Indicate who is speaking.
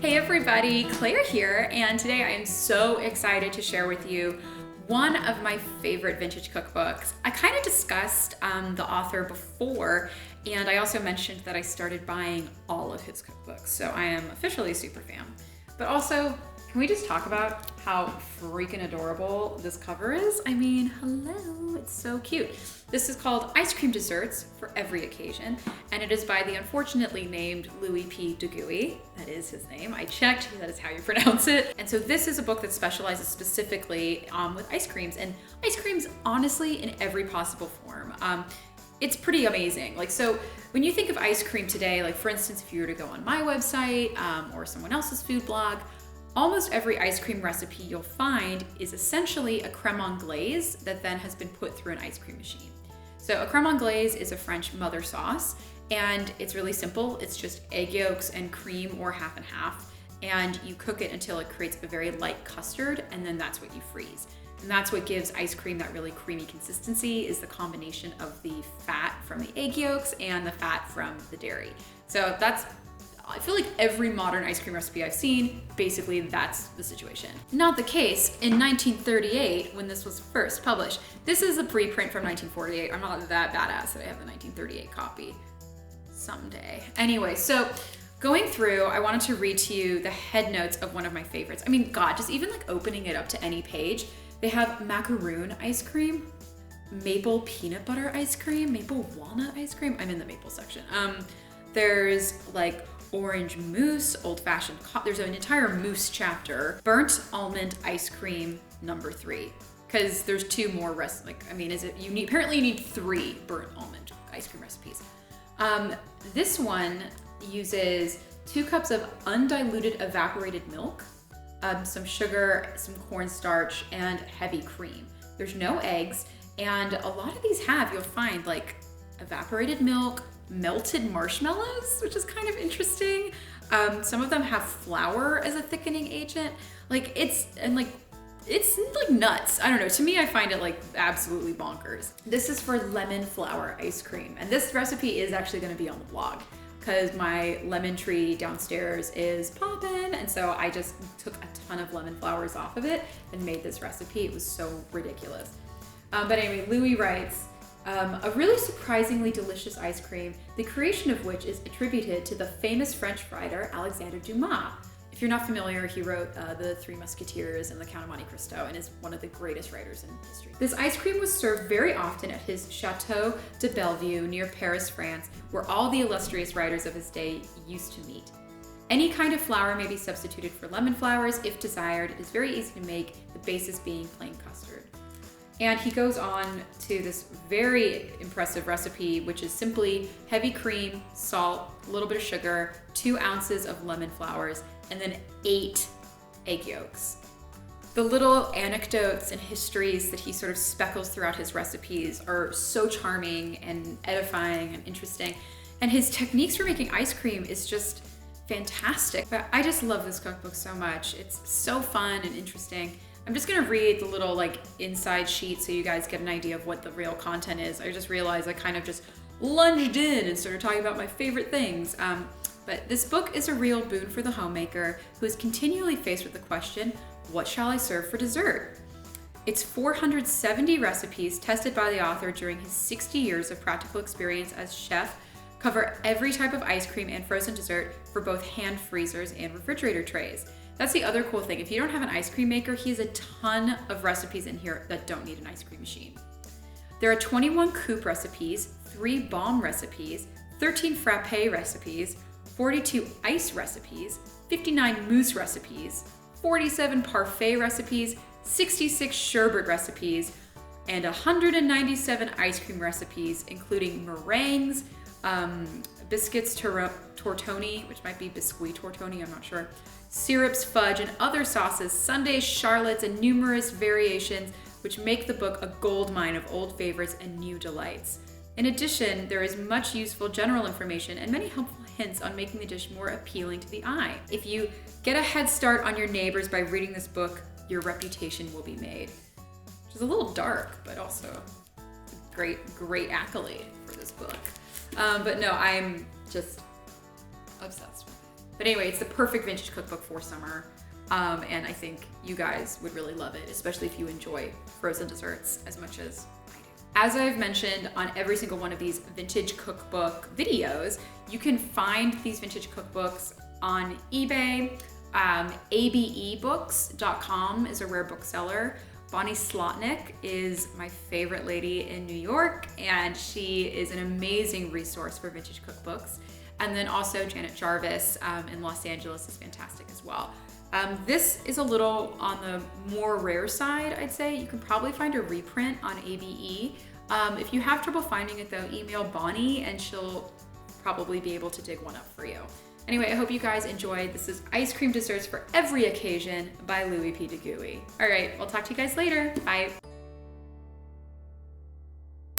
Speaker 1: Hey everybody, Claire here, and today I am so excited to share with you one of my favorite vintage cookbooks. I kind of discussed the author before, and I also mentioned that I started buying all of his cookbooks, so I am officially a super fan. But also, can we just talk about how freaking adorable this cover is? I mean, hello, it's so cute. This is called Ice Cream Desserts for Every Occasion, and it is by the unfortunately named Louis P. de Gouy. That is his name. I checked, that is how you pronounce it. And so this is a book that specializes specifically with ice creams, and ice creams honestly in every possible form. It's pretty amazing. So when you think of ice cream today, like for instance, if you were to go on my website or someone else's food blog, almost every ice cream recipe you'll find is essentially a crème anglaise that then has been put through an ice cream machine. So a crème anglaise is a French mother sauce, and it's really simple. It's just egg yolks and cream, or half and half, and you cook it until it creates a very light custard, and then that's what you freeze. And that's what gives ice cream that really creamy consistency, is the combination of the fat from the egg yolks and the fat from the dairy. So I feel like every modern ice cream recipe I've seen, basically that's the situation. Not the case in 1938 when this was first published. This is a preprint from 1948. I'm not that badass that I have the 1938 copy. Someday. Anyway, so going through, I wanted to read to you the head notes of one of my favorites. I mean, God, just even opening it up to any page, they have macaroon ice cream, maple peanut butter ice cream, maple walnut ice cream. I'm in the maple section. There's orange mousse, old-fashioned there's an entire mousse chapter, burnt almond ice cream number 3, because there's 2 more apparently you need 3 burnt almond ice cream recipes. This one uses 2 cups of undiluted evaporated milk, some sugar, some cornstarch, and heavy cream. There's no eggs, and a lot of these you'll find evaporated milk, melted marshmallows, which is kind of interesting. Some of them have flour as a thickening agent. It's nuts. I don't know. To me, I find it absolutely bonkers. This is for lemon flour ice cream. And this recipe is actually gonna be on the blog because my lemon tree downstairs is poppin'. And so I just took a ton of lemon flowers off of it and made this recipe. It was so ridiculous. But anyway, Louis writes, a really surprisingly delicious ice cream, the creation of which is attributed to the famous French writer Alexandre Dumas. If you're not familiar, he wrote The Three Musketeers and The Count of Monte Cristo, and is one of the greatest writers in history. This ice cream was served very often at his Chateau de Bellevue near Paris, France, where all the illustrious writers of his day used to meet. Any kind of flour may be substituted for lemon flowers if desired. It is very easy to make, the basis being plain custard. And he goes on to this very impressive recipe, which is simply heavy cream, salt, a little bit of sugar, 2 ounces of lemon flowers, and then 8 egg yolks. The little anecdotes and histories that he sort of speckles throughout his recipes are so charming and edifying and interesting. And his techniques for making ice cream is just fantastic. But I just love this cookbook so much. It's so fun and interesting. I'm just gonna read the little inside sheet so you guys get an idea of what the real content is. I just realized I kind of just lunged in and started talking about my favorite things. But this book is a real boon for the homemaker who is continually faced with the question, what shall I serve for dessert? It's 470 recipes tested by the author during his 60 years of practical experience as chef, cover every type of ice cream and frozen dessert for both hand freezers and refrigerator trays. That's the other cool thing. If you don't have an ice cream maker, he has a ton of recipes in here that don't need an ice cream machine. There are 21 coupe recipes, 3 bomb recipes, 13 frappe recipes, 42 ice recipes, 59 mousse recipes, 47 parfait recipes, 66 sherbet recipes, and 197 ice cream recipes, including meringues, biscuits tortoni, which might be biscuit tortoni, I'm not sure, syrups, fudge, and other sauces, sundaes, charlottes, and numerous variations, which make the book a goldmine of old favorites and new delights. In addition, there is much useful general information and many helpful hints on making the dish more appealing to the eye. If you get a head start on your neighbors by reading this book, your reputation will be made. Which is a little dark, but also a great accolade for this book. But no, I'm just obsessed with it. But anyway, it's the perfect vintage cookbook for summer. And I think you guys would really love it, especially if you enjoy frozen desserts as much as I do. As I've mentioned on every single one of these vintage cookbook videos, you can find these vintage cookbooks on eBay. abebooks.com is a rare bookseller. Bonnie Slotnick is my favorite lady in New York, and she is an amazing resource for vintage cookbooks. And then also Janet Jarvis in Los Angeles is fantastic as well. This is a little on the more rare side, I'd say. You can probably find a reprint on ABE. If you have trouble finding it though, email Bonnie and she'll probably be able to dig one up for you. Anyway, I hope you guys enjoyed. This is Ice Cream Desserts for Every Occasion by Louis P. de Gouy. All right, we'll talk to you guys later. Bye.